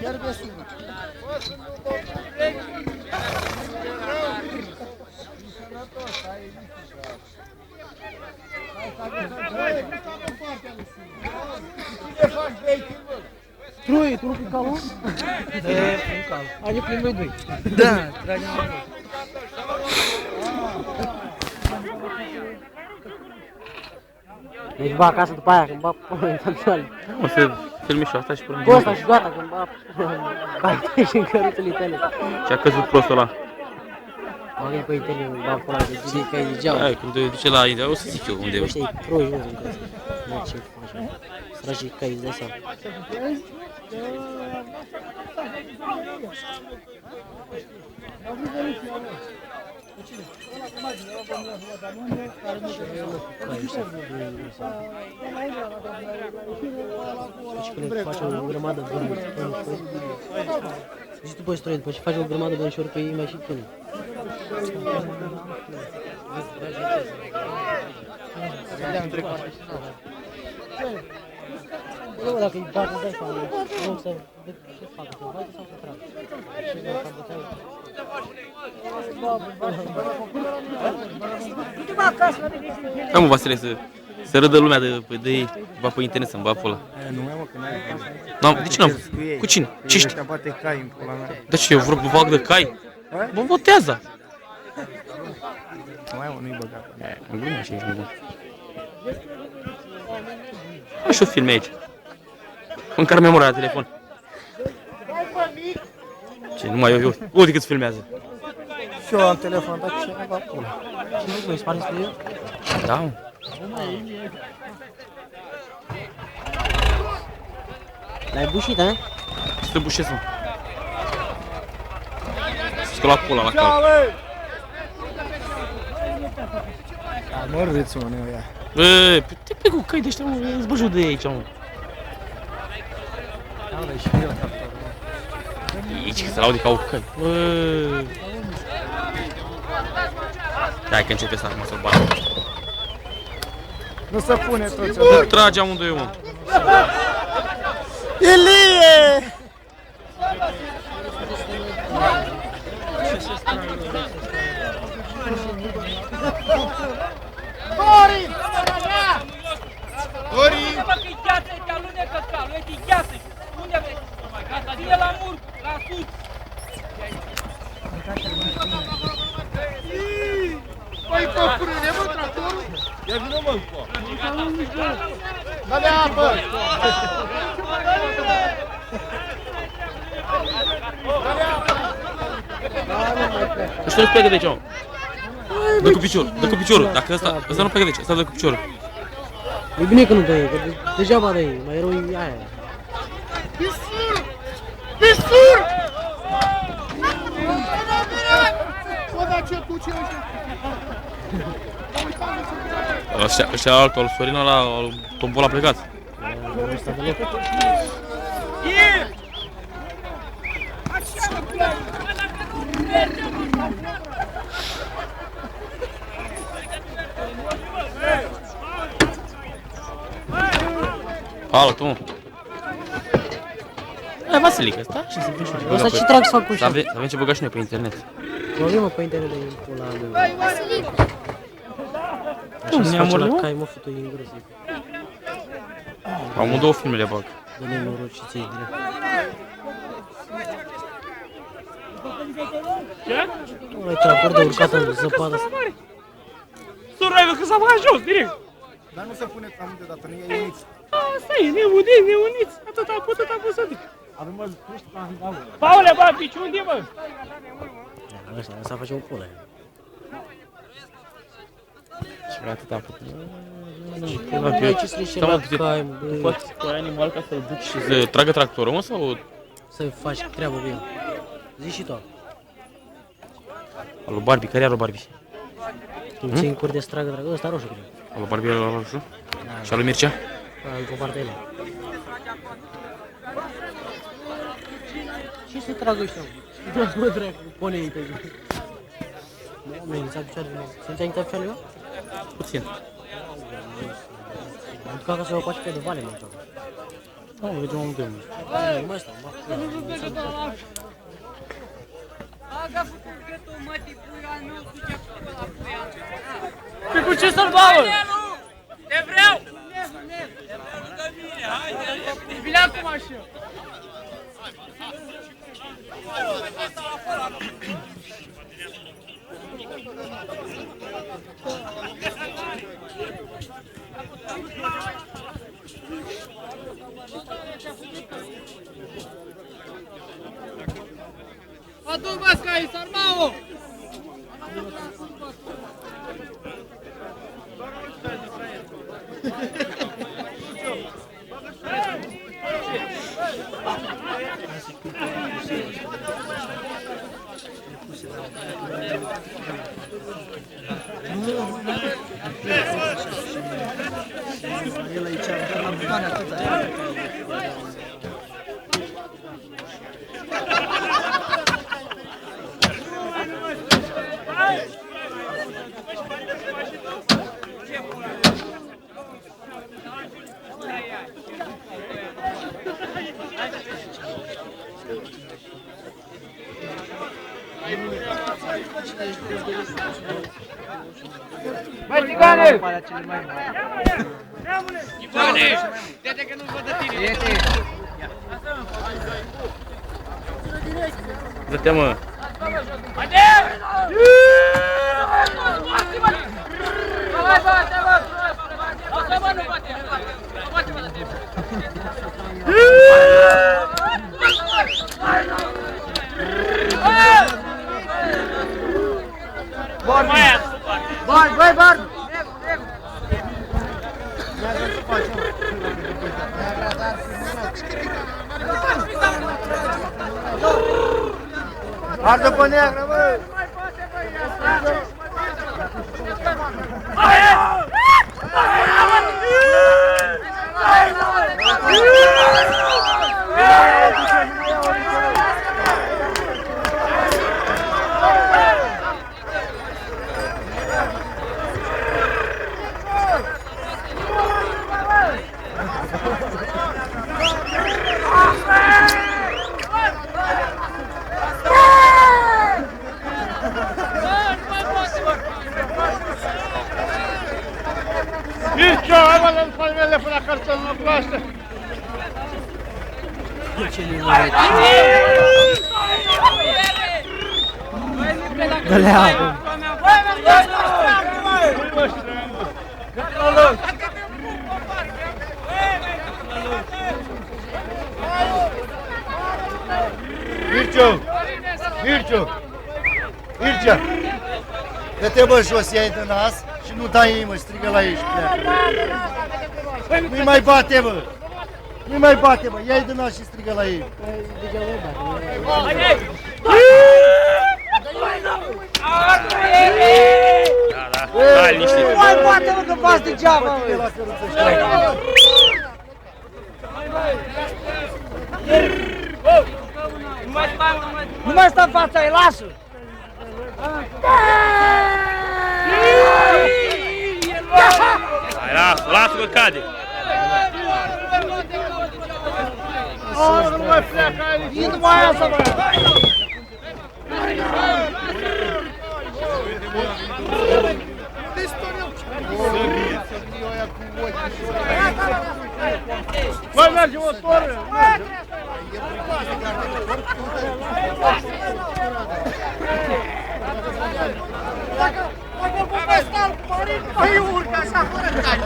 Iar de sună. Troi, tu nu pui calul? Hai, ne plim noi doi. Da, tragem la noi. Deci bă acasă după aia când bă până în tanțoale. O să filmi și asta și până Cu ăsta și gata când bă bă și în căruțele tale. Ce-a căzut prostul ăla. Mă gândi pe internet, bă pula de zi că e degeaba. Hai, când te duce la India, o să zic eu unde e. Ăștia e troi jos în casă. Mă ce faci mă. Săracii cai îți dai seama. Deci când faci o grămadă de bănușori, zici tu băi străin, după ce faci o grămadă de bănușori pe ei mai și pune. Nu, dacă îi bag, îți dai seama, nu să ce fac, să bagi sau să trag. Și de fac băteau. Hai mă, Vasile, să râdă lumea de ei, va pe internet să-mi bag pula. Nu mai mă, că n-ai. De ce n-am? Cu cine? Ce știi? Te bate cai în pula mea. De ce, eu fac de cai? Mă votează! Nu mai mă, nu-i băgat. În glumă și ești nebun. Hai și o filme aici. Măcar memoria la telefon. Ce, numai eu, uite cât filmează. Și eu am telefon, dar ce mai bag pula. Și nu mai spari spre eu? Da, mă. L-ai bușit, a? Să te bușesc, mă. Să la pula la cap. Mă râți, mă, nu ia. Bă, te pe cu căi de ăștia, mă, îți băjut de aici, mă. Da, mă, și eu tractor, mă. Aici, că se laude ca o căi. Bă. Hai că începe să acum să-l bată. Nu se pune tot ce Bă, trage amândoi, mă. Ilie! Dorin! Dorin! Bă, că-i gheață, te alunecă calul, e gheață. Unde vrei? Ție la mur, la sus. Păi, pe frâne, mă, tractorul? Ia vină, mă, încă. Dă-le apă! Dă-le apă! Ăștia nu pleacă de aici, mă. Dă cu piciorul, dă cu piciorul. Dacă ăsta nu pleacă de aici, ăsta dă cu piciorul. E bine că nu dă ei, că degeaba dă ei, mai rău e aia. Pisur! Pisur! Bă, dar ce duce ăștia? Ăștia altul, al Sorin ăla, al Tombol a plecat. Alo, tu, mă. Hai, Vasilică, stai și să vezi și ce Ăsta ce trag să fac cu Să avem ce băga și noi pe internet. Vorbim mă pe internet de pula mea. Cum, Așa se face neamul la meu? cai, mă fută în gură zic. Am două filmele bag. Dă nenorociți ei direct. Ăla-i tractor de urcat în zăpadă asta. Suraiul că s-a băgat jos, direct. Dar nu se pune cam de dată, nu e uniți. Asta e, neuniți. Atât a putut, a pus adică. Paule, bă, pici, unde, bă? Ăsta face o pulă. Și atât am făcut. Băi, ce să-i la cai, mă, băi. Poți cu animal ca să-l duci și să tragă tractorul, mă, sau Să faci treabă cu el. Zici și tu. al lui Barbie? Care e al lui Barbie? Când ții în cur de stragă, ăsta roșu, cred. Al lui Barbie, al lui roșu? Și al lui Mircea? Încă o parte ele. Ce se tragă ăștia, mă? Mă dracu, pune ei pe zi. Nu, ți-a picioarele, mă. Ți-a încheiat picioarele, mă? Puțin. Am ducat ca să o faci pe de vale, mă. Nu, mergem unde nu. Nu mai stau, mă. Pe cu ce să-l bauă? Te vreau! Vine acum așa. Adu masca aí, Sarmao! El aici, la butoane atâta. Băi, țigane! Ivane! Dede că nu-l văd de tine! Dă-te, mă! Haide! Hai, bate, bă! Lasă, bă, nu bate! Nu bate, bă, de tine! Bun, mai aia! Bani, băi, bani! Ardă pe neagră, bă! Nici eu, hai mă, dă-mi palmele până la carton, nu proastă. Ce linie? Dă-le apă. Mircea! Dă-te, bă, jos, ia-i de nas și nu dai ei, mă, strigă la ei și pleacă. Nu-i mai bate, bă! Nu-i mai bate, bă, ia-i de nas și strigă la ei. Da, stai liniștit. Nu mai poate, mă, că faci degeaba, mă! Nu mai sta în fața ei, lasă! Hai, lasă că cade. Nu mai pleacă, ai E numai asta, bă! Băi, merge motorul! Dacă urcă așa, fără cai.